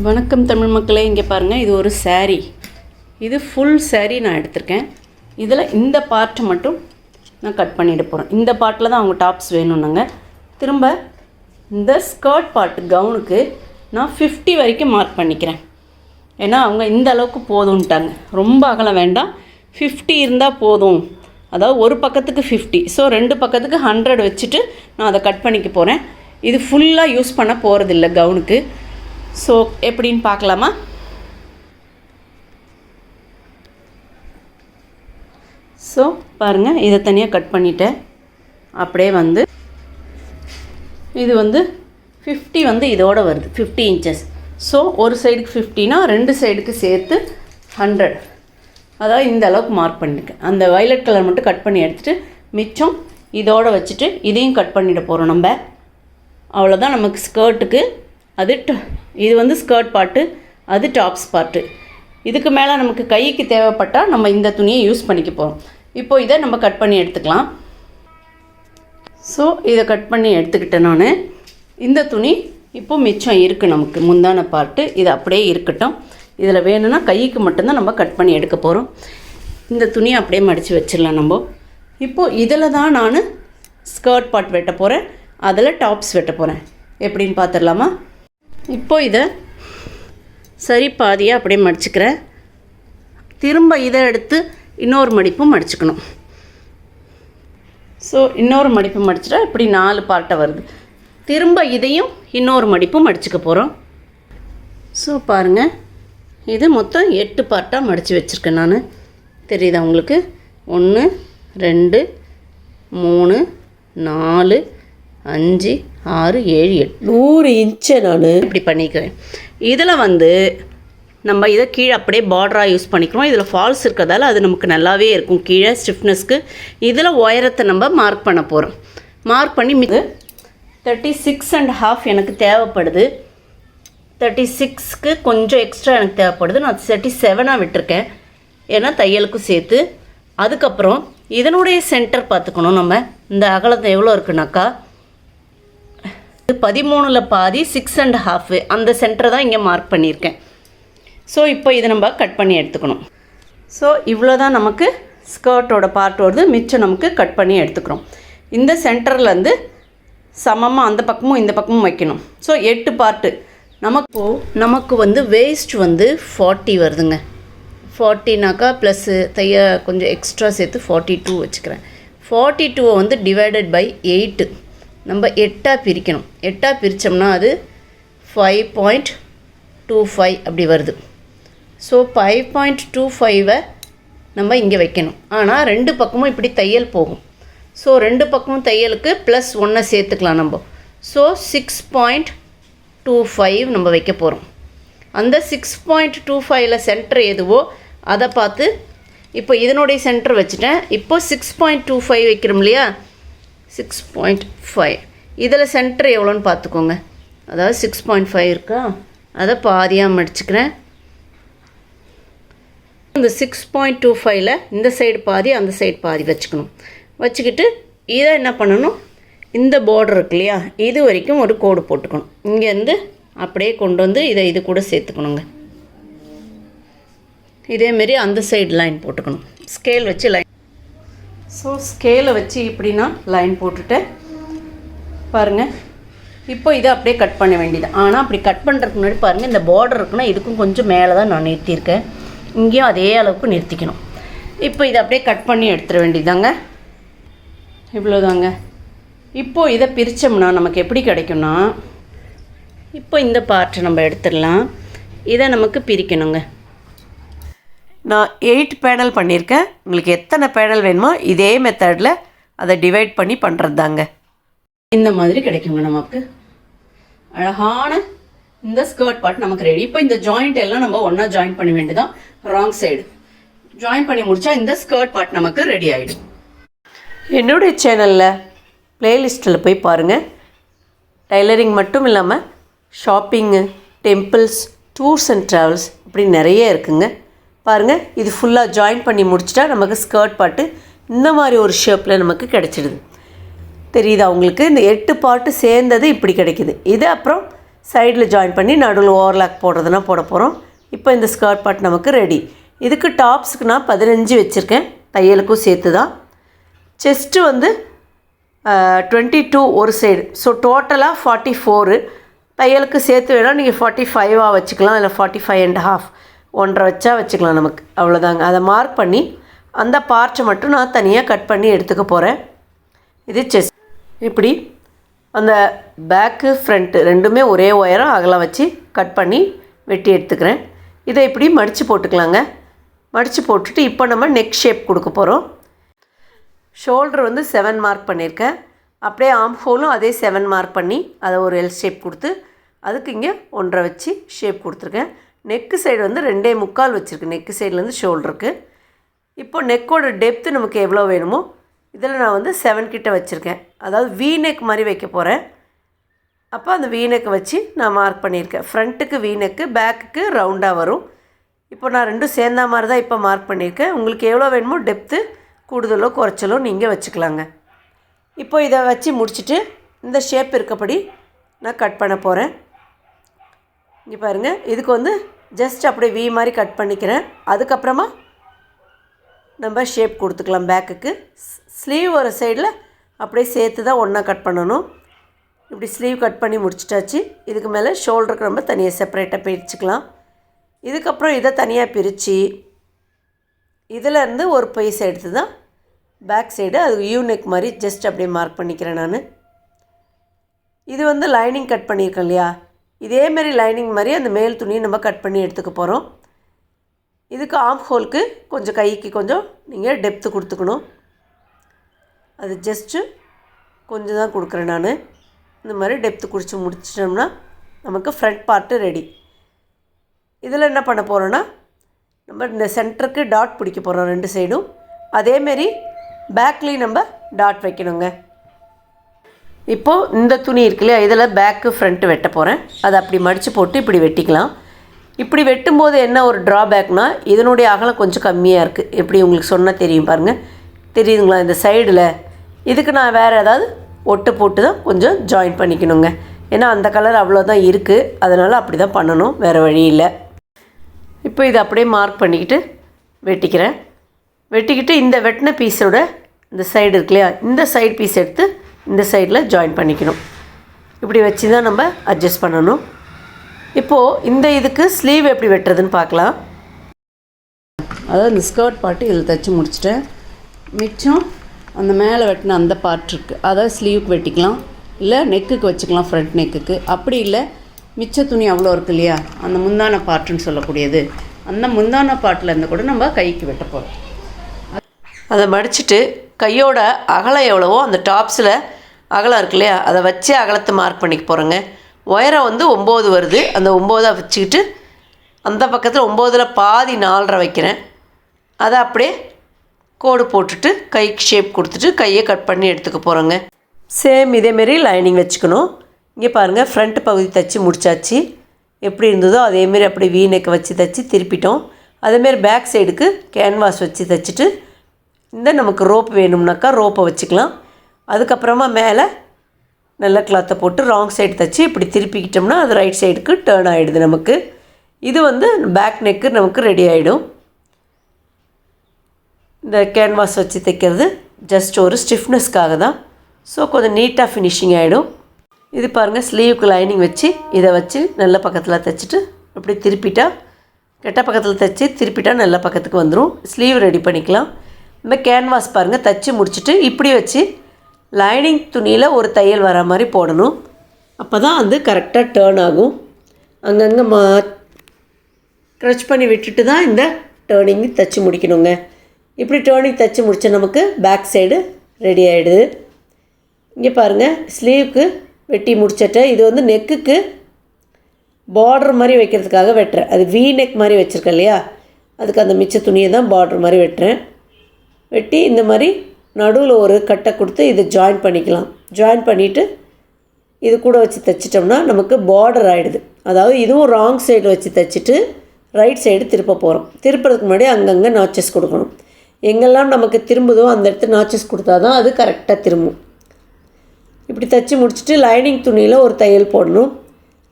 வணக்கம் தமிழ் மக்களே. இங்கே பாருங்கள், இது ஒரு saree. இது ஃபுல் saree நான் எடுத்திருக்கேன். இதில் இந்த பார்ட்டு மட்டும் நான் கட் பண்ணிட்டு போகிறேன். இந்த பார்ட்டில் தான் அவங்க டாப்ஸ் வேணும்னாங்க. திரும்ப இந்த ஸ்கர்ட் பார்ட்டு கவுனுக்கு நான் 50 வரைக்கும் மார்க் பண்ணிக்கிறேன். ஏன்னா அவங்க இந்த அளவுக்கு போதும்ட்டாங்க, ரொம்ப அகலம் வேண்டாம், 50 இருந்தால் போதும். அதாவது ஒரு பக்கத்துக்கு 50, ஸோ 2 பக்கத்துக்கு 100 வச்சுட்டு நான் அதை கட் பண்ணிக்க போகிறேன். இது ஃபுல்லாக யூஸ் பண்ண போகிறதில்ல கவுனுக்கு. ஸோ எப்படின்னு பார்க்கலாமா? ஸோ பாருங்கள், இதை தனியாக கட் பண்ணிட்டேன். அப்படியே இது 50 இதோடு வருது, 50 இன்ச்சஸ். ஸோ ஒரு சைடுக்கு 50னா 2 சைடுக்கு சேர்த்து 100. அதாவது இந்த அளவுக்கு மார்க் பண்ணியிருக்கேன். அந்த வயலட் கலர் மட்டும் கட் பண்ணி எடுத்துகிட்டு மிச்சம் இதோடு வச்சுட்டு இதையும் கட் பண்ணிட போகிறோம் நம்ம. அவ்வளோதான் நமக்கு ஸ்கர்ட்டுக்கு. இது ஸ்கர்ட் பார்ட்டு, அது டாப்ஸ் பார்ட்டு. இதுக்கு மேலே நமக்கு கைக்கு தேவைப்பட்டால் நம்ம இந்த துணியை யூஸ் பண்ணிக்க போகிறோம். இப்போது இதை நம்ம கட் பண்ணி எடுத்துக்கலாம். ஸோ இதை கட் பண்ணி எடுத்துக்கிட்டேன் நான். இந்த துணி இப்போது மிச்சம் இருக்குது நமக்கு, முந்தான பார்ட்டு. இது அப்படியே இருக்கட்டும். இதில் வேணும்னா கைக்கு மட்டும்தான் நம்ம கட் பண்ணி எடுக்க போகிறோம். இந்த துணியை அப்படியே மடித்து வச்சிடலாம் நம்ம. இப்போது இதில் தான் நான் ஸ்கர்ட் பார்ட் வெட்ட போகிறேன், அதில் டாப்ஸ் வெட்ட போகிறேன். எப்படின்னு பார்த்துடலாமா? இப்போது இதை சரி பாதியாக அப்படியே மடிச்சுக்கிறேன். திரும்ப இதை எடுத்து இன்னொரு மடிப்பும் மடிச்சுக்கணும். ஸோ இன்னொரு மடிப்பு மடிச்சிட்டா இப்படி 4 பார்ட்டாக வருது. திரும்ப இதையும் இன்னொரு மடிப்பும் மடிச்சுக்க போகிறோம். ஸோ பாருங்கள், இது மொத்தம் 8 பார்ட்டாக மடித்து வச்சுருக்கேன் நான். தெரியுதா உங்களுக்கு? 1 2 3 4 5 6 7 8 100 இன்ச்சை நான் இப்படி பண்ணிக்கிறேன். இதில் நம்ம இதை கீழே அப்படியே பார்டராக யூஸ் பண்ணிக்கிறோம். இதில் ஃபால்ஸ் இருக்கிறதால அது நமக்கு நல்லாவே இருக்கும் கீழே ஸ்டிஃப்னஸ்க்கு. இதில் உயரத்தை நம்ம மார்க் பண்ண போகிறோம். மார்க் பண்ணி 36.5 எனக்கு தேவைப்படுது. 36க்கு கொஞ்சம் எக்ஸ்ட்ரா எனக்கு தேவைப்படுது. நான் 37ஆக விட்டுருக்கேன், ஏன்னா தையலுக்கும் சேர்த்து. அதுக்கப்புறம் இதனுடைய சென்டர் பார்த்துக்கணும் நம்ம. இந்த அகலத்தை எவ்வளோ இருக்குனாக்கா 13ல் பாதி 6.5, அந்த சென்டரை தான் இங்கே மார்க் பண்ணியிருக்கேன். ஸோ இப்போ இதை நம்ம கட் பண்ணி எடுத்துக்கணும். ஸோ இவ்வளோ தான் நமக்கு ஸ்கர்ட்டோட பார்ட் வருது. மிச்சம் நமக்கு கட் பண்ணி எடுத்துக்கிறோம். இந்த சென்டர்லேருந்து சமமாக அந்த பக்கமும் இந்த பக்கமும் வைக்கணும். ஸோ 8 பார்ட்டு நமக்கு வேஸ்ட் 40 வருதுங்க. 40நாக்கா ப்ளஸ்ஸு கொஞ்சம் எக்ஸ்ட்ரா சேர்த்து 42 வச்சுக்கிறேன். 42 டிவைடட் பை 8 நம்ம 8ஆக பிரிக்கணும். 8ஆக பிரித்தோம்னா அது 5.25 அப்படி வருது. ஸோ 5.25 நம்ம இங்கே வைக்கணும். ஆனால் 2 பக்கமும் இப்படி தையல் போகும். ஸோ 2 பக்கமும் தையலுக்கு ப்ளஸ் 1 சேர்த்துக்கலாம் நம்ம. ஸோ 6.25 நம்ம வைக்க போகிறோம். அந்த 6.25ல் சென்டர் எதுவோ அதை பார்த்து இப்போ இதனுடைய சென்டர் வச்சுட்டேன். இப்போ 6.25 வைக்கிறோம் இல்லையா, 6.5. இதில் சென்டர் எவ்வளோன்னு பார்த்துக்கோங்க. அதாவது 6.5 இருக்கா, அதை பாதியாக மடிச்சுக்கிறேன். இந்த 6.25ல் இந்த சைடு பாதி அந்த சைடு பாதி வச்சுக்கணும். வச்சுக்கிட்டு இதை என்ன பண்ணணும், இந்த பார்டர் இருக்கு இல்லையா, இது வரைக்கும் ஒரு கோடு போட்டுக்கணும். இங்கேருந்து அப்படியே கொண்டு இதை இது கூட சேர்த்துக்கணுங்க. இதேமாரி அந்த சைடு லைன் போட்டுக்கணும். ஸ்கேல் வச்சு லைன். ஸோ ஸ்கேலை வச்சு இப்படின்னா லைன் போட்டுட்டேன் பாருங்கள். இப்போ இதை அப்படியே கட் பண்ண வேண்டியது. ஆனால் அப்படி கட் பண்ணுறதுக்கு முன்னாடி பாருங்கள், இந்த பார்டர் இருக்குன்னா இதுக்கும் கொஞ்சம் மேலே தான் நான் நிறுத்தியிருக்கேன். இங்கேயும் அதே அளவுக்கு நிறுத்திக்கணும். இப்போ இதை அப்படியே கட் பண்ணி எடுத்துட வேண்டியதாங்க. இவ்வளோதாங்க. இப்போது இதை பிரித்தோம்னா நமக்கு எப்படி கிடைக்கும்னா, இப்போ இந்த பார்ட்டை நம்ம எடுத்துடலாம். இதை நமக்கு பிரிக்கணுங்க. நான் 8 பேனல் பண்ணியிருக்கேன். உங்களுக்கு எத்தனை பேனல் வேணுமோ இதே மெத்தடில் அதை டிவைட் பண்ணி பண்ணுறது தாங்க. இந்த மாதிரி கிடைக்குங்க நமக்கு. அழகான இந்த ஸ்கர்ட் பார்ட் நமக்கு ரெடி. இப்போ இந்த ஜாயிண்ட் எல்லாம் நம்ம ஒன்றா ஜாயின் பண்ண வேண்டியதான். ராங் சைடு ஜாயின் பண்ணி முடித்தா இந்த ஸ்கர்ட் பார்ட் நமக்கு ரெடி ஆகிடும். என்னுடைய சேனலில் ப்ளேலிஸ்ட்டில் போய் பாருங்கள். டைலரிங் மட்டும் இல்லாமல் shopping, temples, tours and travels இப்படி நிறைய இருக்குங்க. பாருங்கள், இது ஃபுல்லாக ஜாயின் பண்ணி முடிச்சிட்டா நமக்கு ஸ்கர்ட் பார்ட்டு இந்த மாதிரி ஒரு ஷேப்பில் நமக்கு கிடச்சிடுது. தெரியுதா உங்களுக்கு? இந்த 8 பார்ட்டு சேர்ந்தது இப்படி கிடைக்கிது. இது அப்புறம் சைடில் ஜாயின் பண்ணி நடுவில் ஓவர்லாக் போடுறதுனா போட போகிறோம். இப்போ இந்த ஸ்கர்ட் பார்ட் நமக்கு ரெடி. இதுக்கு டாப்ஸுக்கு நான் 15 வச்சுருக்கேன், தையலுக்கும் சேர்த்து தான். செஸ்ட்டு வந்து 22 ஒரு சைடு. ஸோ டோட்டலாக 44. தையலுக்கு சேர்த்து வேணால் நீங்கள் 45 வச்சுக்கலாம், இல்லை 45.5 1.5 வச்சா வச்சுக்கலாம். நமக்கு அவ்வளோதாங்க. அதை மார்க் பண்ணி அந்த பார்ட்டை மட்டும் நான் தனியாக கட் பண்ணி எடுத்துக்க போகிறேன். இது செஸ்ட். இப்படி அந்த பேக்கு ஃப்ரண்ட்டு ரெண்டுமே ஒரே உயரம் அகலம் வச்சு கட் பண்ணி வெட்டி எடுத்துக்கிறேன். இதை இப்படி மடித்து போட்டுக்கலாங்க. மடித்து போட்டுட்டு இப்போ நம்ம நெக் ஷேப் கொடுக்க போகிறோம். ஷோல்டர் வந்து 7 மார்க் பண்ணியிருக்கேன். அப்படியே ஆர்ம் ஹோலும் அதே 7 மார்க் பண்ணி அதை ஒரு எல் ஷேப் கொடுத்து அதுக்கு இங்கே 1.5 வச்சு ஷேப் கொடுத்துருக்கேன். நெக்கு சைடு வந்து 2.25 வச்சுருக்கேன், நெக்கு சைட்லேருந்து ஷோல்டருக்கு. இப்போ நெக்கோட டெப்த்து நமக்கு எவ்வளோ வேணுமோ இதில் நான் வந்து 7 கிட்ட வச்சுருக்கேன். அதாவது வீ நெக் மாதிரி வைக்க போகிறேன். அப்போ அந்த வீ நெக்கை வச்சு நான் மார்க் பண்ணியிருக்கேன். ஃப்ரண்ட்டுக்கு வீ நெக்கு, பேக்குக்கு ரவுண்டாக வரும். இப்போ நான் ரெண்டும் சேர்ந்தா மாதிரி தான் இப்போ மார்க் பண்ணியிருக்கேன். உங்களுக்கு எவ்வளோ வேணுமோ டெப்த்து கூடுதலோ குறைச்சலோ நீங்கள் வச்சுக்கலாங்க. இப்போ இதை வச்சு முடிச்சுட்டு இந்த ஷேப் இருக்கப்படி நான் கட் பண்ண போகிறேன். இங்கே பாருங்கள், இதுக்கு வந்து ஜஸ்ட் அப்படியே வி மாதிரி கட் பண்ணிக்கிறேன். அதுக்கப்புறமா நம்ம ஷேப் கொடுத்துக்கலாம். பேக்குக்கு ஸ்லீவ் ஒரு சைடில் அப்படியே சேர்த்து தான் ஒன்றா கட் பண்ணணும். இப்படி ஸ்லீவ் கட் பண்ணி முடிச்சிட்டாச்சு. இதுக்கு மேலே ஷோல்டருக்கு நம்ம தனியாக செப்பரேட்டாக பிரிச்சுக்கலாம். இதுக்கப்புறம் இதை தனியாக பிரித்து இதிலேருந்து ஒரு பீஸ் எடுத்து தான் பேக் சைடு அது யூ நெக் மாதிரி ஜஸ்ட் அப்படியே மார்க் பண்ணிக்கிறேன் நான். இது வந்து லைனிங் கட் பண்ணியிருக்கேன் இல்லையா, இதேமாரி லைனிங் மாதிரி அந்த மேல் துணியை நம்ம கட் பண்ணி எடுத்துக்க போகிறோம். இதுக்கு ஆர்ம் ஹோலுக்கு கொஞ்சம் கைக்கு கொஞ்சம் நீங்கள் டெப்த்து கொடுத்துக்கணும். அது ஜஸ்ட்டு கொஞ்சம் தான் கொடுக்குறேன் நான். இந்த மாதிரி டெப்த்து குடிச்சு முடிச்சிட்டோம்னா நமக்கு ஃப்ரண்ட் பார்ட்டு ரெடி. இதில் என்ன பண்ண போகிறோன்னா நம்ம இந்த சென்டருக்கு டாட் பிடிக்க போகிறோம் 2 சைடும். அதேமாரி பேக்லேயும் நம்ம டாட் வைக்கணுங்க. இப்போது இந்த துணி இருக்கு இல்லையா, இதில் பேக்கு ஃப்ரண்ட்டு வெட்ட போகிறேன். அதை அப்படி மடித்து போட்டு இப்படி வெட்டிக்கலாம். இப்படி வெட்டும்போது என்ன ஒரு ட்ராபேக்னால் இதனுடைய அகலம் கொஞ்சம் கம்மியாக இருக்குது. எப்படி உங்களுக்கு சொன்னால் தெரியும் பாருங்கள், தெரியுதுங்களா? இந்த சைடில் இதுக்கு நான் வேறு ஏதாவது ஒட்டு போட்டு தான் கொஞ்சம் ஜாயின் பண்ணிக்கணுங்க. ஏன்னா அந்த கலர் அவ்வளோதான் இருக்குது, அதனால் அப்படி தான் பண்ணணும், வேறு வழி இல்லை. இப்போ இதை அப்படியே மார்க் பண்ணிக்கிட்டு வெட்டிக்கிறேன். வெட்டிக்கிட்டு இந்த வெட்டின பீஸோட இந்த சைடு இருக்கு இல்லையா, இந்த சைடு பீஸ் எடுத்து இந்த சைடில் ஜாயின் பண்ணிக்கணும். இப்படி வச்சு தான் நம்ம அட்ஜஸ்ட் பண்ணணும். இப்போது இந்த இதுக்கு ஸ்லீவ் எப்படி வெட்டுறதுன்னு பார்க்கலாம். அதாவது இந்த ஸ்கர்ட் பார்ட்டு இதில் தைச்சி முடிச்சிட்டேன். மிச்சம் அந்த மேலே வெட்டின அந்த பார்ட் இருக்குது, அதாவது ஸ்லீவுக்கு வெட்டிக்கலாம், இல்லை நெக்குக்கு வச்சுக்கலாம், ஃப்ரண்ட் நெக்குக்கு. அப்படி இல்லை மிச்ச துணி அவ்வளோ இருக்குது இல்லையா, அந்த முந்தான பார்ட்டுன்னு சொல்லக்கூடியது, அந்த முந்தான பார்ட்டிலேருந்து கூட நம்ம கைக்கு வெட்ட போகிறோம். அதை மடிச்சுட்டு கையோட அகலம் எவ்வளவோ அந்த டாப்ஸில் அகலம் இருக்கு இல்லையா, அதை வச்சு அகலத்தை மார்க் பண்ணிக்க போகிறோங்க. உயரம் வந்து 9 வருது. அந்த 9 வச்சுக்கிட்டு அந்த பக்கத்தில் 9ல் பாதி 4.5 வைக்கிறேன். அதை அப்படியே கோடு போட்டுட்டு கைக்கு ஷேப் கொடுத்துட்டு கையை கட் பண்ணி எடுத்துக்க போகிறோங்க. சேம் இதேமாரி லைனிங் வச்சுக்கணும். இங்கே பாருங்கள், ஃப்ரண்ட் பகுதி தைச்சி முடிச்சாச்சு. எப்படி இருந்ததோ அதேமாரி அப்படி வீ நெக் வச்சு தைச்சி திருப்பிட்டோம். அதேமாரி பேக் சைடுக்கு கேன்வாஸ் வச்சு தைச்சிட்டு இந்த நமக்கு ரோப் வேணும்னாக்கா ரோப்பை வச்சுக்கலாம். அதுக்கப்புறமா மேலே நல்ல கிளாத்தை போட்டு ராங் சைடு தைச்சி இப்படி திருப்பிக்கிட்டோம்னா அது ரைட் சைடுக்கு டேர்ன் ஆகிடுது நமக்கு. இது வந்து பேக் நெக்கு நமக்கு ரெடி ஆகிடும். இந்த கேன்வாஸ் வச்சு தைக்கிறது ஜஸ்ட் ஒரு ஸ்டிஃப்னஸ்க்காக தான். ஸோ கொஞ்சம் நீட்டாக ஃபினிஷிங் ஆகிடும். இது பாருங்கள், ஸ்லீவுக்கு லைனிங் வச்சு இதை வச்சு நல்ல பக்கத்தில் தைச்சிட்டு இப்படி திருப்பிட்டா, கெட்ட பக்கத்தில் தைச்சி திருப்பிட்டா நல்ல பக்கத்துக்கு வந்துடும். ஸ்லீவ் ரெடி பண்ணிக்கலாம். இந்த கேன்வாஸ் பாருங்கள் தைச்சி முடிச்சுட்டு இப்படி வச்சு லைனிங் துணியில் ஒரு தையல் வர மாதிரி போடணும். அப்போ தான் வந்து கரெக்டாக டேர்ன் ஆகும். அங்கங்கே க்ரச் பண்ணி விட்டுட்டு தான் இந்த டேர்னிங் தைச்சி முடிக்கணுங்க. இப்படி டேர்னிங் தைச்சி முடிச்ச நமக்கு பேக் சைடு ரெடி ஆகிடுது. இங்கே பாருங்கள், ஸ்லீவுக்கு வெட்டி முடிச்சிட்டேன். இது வந்து நெக்குக்கு பார்டர் மாதிரி வைக்கிறதுக்காக வெட்டுறேன். அது வீ நெக் மாதிரி வச்சுருக்கேன் இல்லையா, அதுக்கு அந்த மிச்ச துணியை தான் பார்டர் மாதிரி வெட்டுறேன். வெட்டி இந்த மாதிரி நடுவில் ஒரு கட்டை கொடுத்து இதை ஜாயின் பண்ணிக்கலாம். ஜாயின் பண்ணிவிட்டு இது கூட வச்சு தைச்சிட்டோம்னா நமக்கு பார்டர் ஆகிடுது. அதாவது இதுவும் ராங் சைடு வச்சு தைச்சிட்டு ரைட் சைடு திருப்ப போகிறோம். திருப்புறதுக்கு முன்னாடி அங்கங்கே நாச்சஸ் கொடுக்கணும். எங்கெல்லாம் நமக்கு திரும்புதோ அந்த இடத்துல நாச்சஸ் கொடுத்தா தான் அது கரெக்டாக திரும்பும். இப்படி தைச்சி முடிச்சுட்டு லைனிங் துணியில் ஒரு தையல் போடணும்.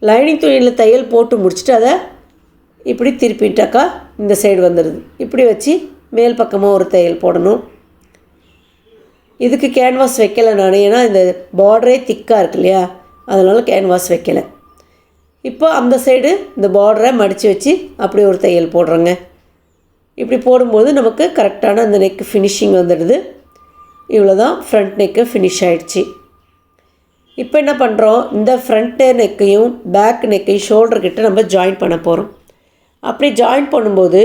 லைனிங் துணியில் தையல் போட்டு முடிச்சுட்டு அதை இப்படி திருப்பிட்டாக்கா இந்த சைடு வந்துடுது. இப்படி வச்சு மேல் பக்கமாக ஒரு தையல் போடணும். இதுக்கு கேன்வாஸ் வைக்கலை நான், ஏன்னா இந்த பார்டரே திக்காக இருக்கு இல்லையா, அதனால் கேன்வாஸ் வைக்கலை. இப்போ அந்த சைடு இந்த பார்டரை மடித்து வச்சு அப்படி ஒரு தையல் போடுறோங்க. இப்படி போடும்போது நமக்கு கரெக்டான அந்த நெக்கு ஃபினிஷிங் வந்துடுது. இவ்வளோ தான் ஃப்ரண்ட் நெக்கு ஃபினிஷ் ஆகிடுச்சு. இப்போ என்ன பண்ணுறோம், இந்த ஃப்ரண்ட் நெக்கையும் பேக் நெக்கையும் ஷோல்டர்கிட்ட நம்ம ஜாயின் பண்ண போகிறோம். அப்படி ஜாயின் பண்ணும்போது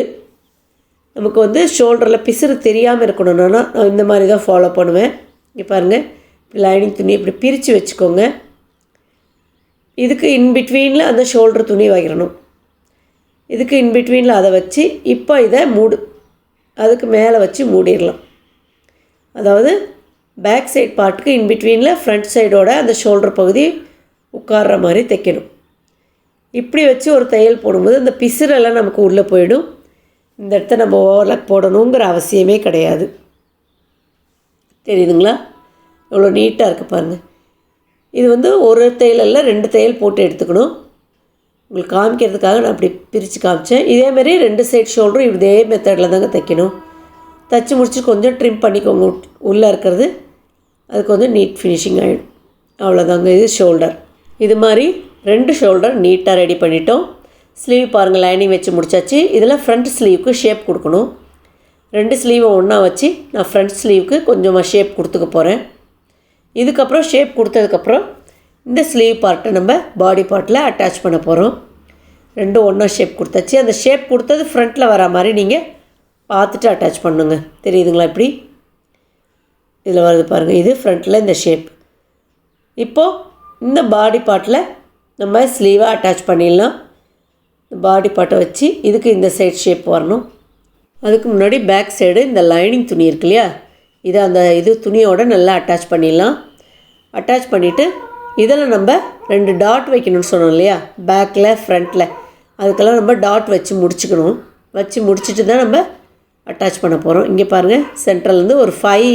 நமக்கு வந்து ஷோல்டரில் பிசுறு தெரியாமல் இருக்கணும்னா நான் இந்த மாதிரி தான் ஃபாலோ பண்ணுவேன். இங்கே பாருங்கள், லைனிங் துணி இப்படி பிரித்து வச்சுக்கோங்க. இதுக்கு இன்பிட்வீனில் அந்த ஷோல்டர் துணி வைக்கணும். இதுக்கு இன்பிட்வீனில் அதை வச்சு இப்போ இதை அதுக்கு மேலே வச்சு மூடிடலாம். அதாவது பேக் சைட் பார்ட்டுக்கு இன்பிட்வீனில் ஃப்ரண்ட் சைடோட அந்த ஷோல்டர் பகுதி உட்கார்ற மாதிரி தைக்கணும். இப்படி வச்சு ஒரு தையல் போடும்போது அந்த பிசுரெல்லாம் நமக்கு உள்ளே போயிடும். இந்த இடத்த நம்ம ஓவர்லாக் போடணுங்கிற அவசியமே கிடையாது. தெரியுதுங்களா, எவ்வளோ நீட்டாக இருக்குது பாருங்கள். இது வந்து ஒரு தையலில் 2 தையல் போட்டு எடுத்துக்கணும். உங்களுக்கு காமிக்கிறதுக்காக நான் அப்படி பிரித்து காமிச்சேன். இதேமாரி 2 சைட் ஷோல்டரும் இதே மெத்தடில் தாங்க தைக்கணும். தைச்சி முடிச்சு கொஞ்சம் ட்ரிம் பண்ணிக்கோங்க, உள்ளே இருக்கிறது அது கொஞ்சம் நீட் ஃபினிஷிங் ஆகிடும். அவ்வளோதாங்க. இது ஷோல்டர். இது மாதிரி 2 ஷோல்டர் நீட்டாக ரெடி பண்ணிட்டோம். ஸ்லீவ் பாருங்கள், லைனிங் வச்சு முடிச்சாச்சு. இதில் ஃப்ரண்ட் ஸ்லீவுக்கு ஷேப் கொடுக்கணும். 2 ஸ்லீவை ஒன்றா வச்சு நான் ஃப்ரண்ட் ஸ்லீவுக்கு கொஞ்சமாக ஷேப் கொடுத்துக்க போகிறேன். இதுக்கப்புறம் ஷேப் கொடுத்ததுக்கப்புறம் இந்த ஸ்லீவ் பார்ட்டை நம்ம பாடி பார்ட்டில் அட்டாச் பண்ண போகிறோம். 2 ஒன்றா ஷேப் கொடுத்தாச்சு. அந்த ஷேப் கொடுத்தது ஃப்ரண்ட்டில் வர மாதிரி நீங்கள் பார்த்துட்டு அட்டாச் பண்ணுங்க. தெரியுதுங்களா, இப்படி இதில் வருது பாருங்கள், இது ஃப்ரண்ட்டில் இந்த ஷேப். இப்போது இந்த பாடி பார்ட்டில் நம்ம ஸ்லீவை அட்டாச் பண்ணிடலாம். பாடி பார்ட்டை வச்சு இதுக்கு இந்த சைட் ஷேப் வரணும். அதுக்கு முன்னாடி பேக் சைடு இந்த லைனிங் துணி இருக்கு இல்லையா, இதை அந்த துணியோடு நல்லா அட்டாச் பண்ணிடலாம். அட்டாச் பண்ணிவிட்டு இதில் நம்ம 2 டாட் வைக்கணும்னு சொன்னோம் இல்லையா, பேக்கில் ஃப்ரண்ட்டில், அதுக்கெல்லாம் நம்ம டாட் வச்சு முடிச்சுக்கணும். வச்சு முடிச்சுட்டு தான் நம்ம அட்டாச் பண்ண போகிறோம். இங்கே பாருங்கள், சென்ட்ரல்லேருந்து ஒரு 5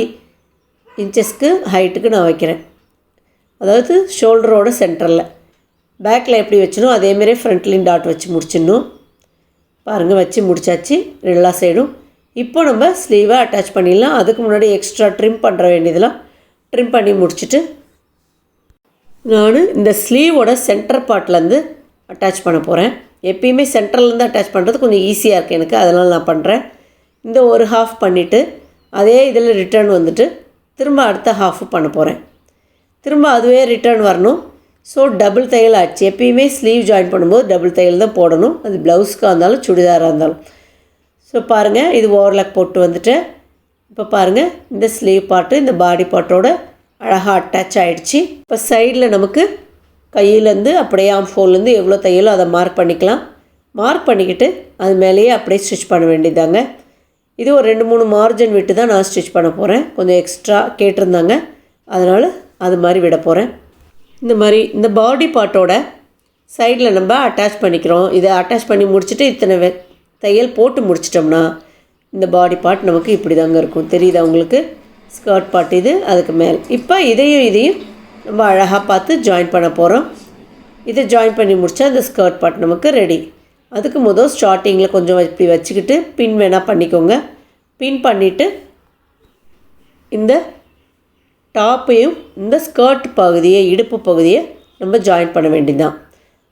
இன்ச்சஸ்க்கு ஹைட்டுக்கு நான் வைக்கிறேன். அதாவது ஷோல்டரோட சென்டரில். பேக்கில் எப்படி வச்சணும் அதேமாரி ஃப்ரண்ட்லேயும் டாட் வச்சு முடிச்சிடணும். பாருங்கள், வச்சு முடிச்சாச்சு எல்லா சைடும். இப்போ நம்ம ஸ்லீவை அட்டாச் பண்ணிடலாம். அதுக்கு முன்னாடி எக்ஸ்ட்ரா ட்ரிம் பண்ணுற வேண்டியதெல்லாம் ட்ரிம் பண்ணி முடிச்சுட்டு நான் இந்த ஸ்லீவோட சென்டர் பார்ட்லேருந்து அட்டாச் பண்ண போகிறேன். எப்பயுமே சென்டர்லேருந்து அட்டாச் பண்ணுறது கொஞ்சம் ஈஸியாக இருக்குது எனக்கு, அதனால் நான் பண்ணுறேன். இந்த ஒரு ஹாஃப் பண்ணிவிட்டு அதே இதில் ரிட்டர்ன் வந்துட்டு திரும்ப அடுத்த ஹாஃபு பண்ண போகிறேன். திரும்ப அதுவே ரிட்டர்ன் வரணும். ஸோ டபுள் தையல் ஆச்சு. எப்பயுமே ஸ்லீவ் ஜாயின் பண்ணும்போது டபுள் தையல் தான் போடணும், அது ப்ளவுஸ்க்காக இருந்தாலும் சுடிதாராக இருந்தாலும். ஸோ பாருங்கள், இது ஓவர்லாக் போட்டு வந்துட்டேன். இப்போ பாருங்கள், இந்த ஸ்லீவ் பார்ட்டு இந்த பாடி பார்ட்டோட அழகாக அட்டாச் ஆகிடுச்சு. இப்போ சைடில் நமக்கு கையிலேருந்து அப்படியே ஆம்ஃபோல்லேருந்து எவ்வளோ தையலோ அதை மார்க் பண்ணிக்கலாம். மார்க் பண்ணிக்கிட்டு அது மேலேயே அப்படியே ஸ்டிச் பண்ண வேண்டியதாங்க. இது ஒரு 2-3 மார்ஜின் விட்டு தான் நான் ஸ்டிச் பண்ண போகிறேன். கொஞ்சம் எக்ஸ்ட்ரா கேட்டிருந்தாங்க, அதனால் அது மாதிரி விட போகிறேன். இந்த மாதிரி இந்த பாடி பார்ட்டோட சைடில் நம்ம அட்டாச் பண்ணிக்கிறோம். இதை அட்டாச் பண்ணி முடிச்சுட்டு இத்தனை தையல் போட்டு முடிச்சிட்டோம்னா இந்த பாடி பார்ட் நமக்கு இப்படி தாங்க இருக்கும். தெரியுதா உங்களுக்கு? ஸ்கர்ட் பார்ட் இது, அதுக்கு மேல். இப்போ இதையும் நம்ம அழகாக பார்த்து ஜாயின் பண்ண போகிறோம். இதை ஜாயின் பண்ணி முடித்தா இந்த ஸ்கர்ட் பார்ட் நமக்கு ரெடி. அதுக்கு முதல் ஸ்டார்டிங்கில் கொஞ்சம் இப்படி வச்சுக்கிட்டு பின் வேணால் பண்ணிக்கோங்க. பின் பண்ணிவிட்டு இந்த டாப்பையும் இந்த ஸ்கர்ட் பகுதியை, இடுப்பு பகுதியை நம்ம ஜாயின் பண்ண வேண்டியதுதான்.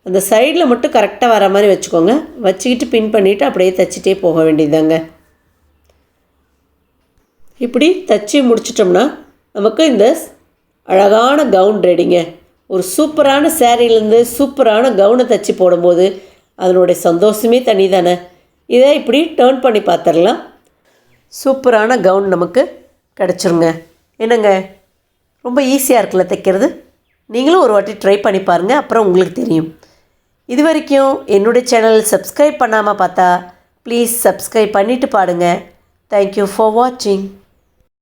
அந்த சைடில் மட்டும் கரெக்டாக வர மாதிரி வச்சுக்கோங்க. வச்சுக்கிட்டு பின் பண்ணிவிட்டு அப்படியே தைச்சிட்டே போக வேண்டியதுதாங்க. இப்படி தைச்சி முடிச்சிட்டோம்னா நமக்கு இந்த அழகான கவுன் ரெடிங்க. ஒரு சூப்பரான சேரீலேருந்து சூப்பரான கவுனை தைச்சி போடும்போது அதனுடைய சந்தோஷமே தனி தானே. இதை இப்படி டேர்ன் பண்ணி பார்த்துடலாம். சூப்பரான கவுன் நமக்கு கிடச்சிருங்க. என்னங்க, ரொம்ப ஈஸியாக இருக்குல்ல தைக்கிறது. நீங்களும் ஒரு வாட்டி ட்ரை பண்ணி பாருங்கள், அப்புறம் உங்களுக்கு தெரியும். இது வரைக்கும் என்னுடைய சேனல் சப்ஸ்கிரைப் பண்ணாமல் பார்த்தா ப்ளீஸ் சப்ஸ்கிரைப் பண்ணிவிட்டு பாருங்கள். தேங்க்யூ ஃபார் வாட்சிங்.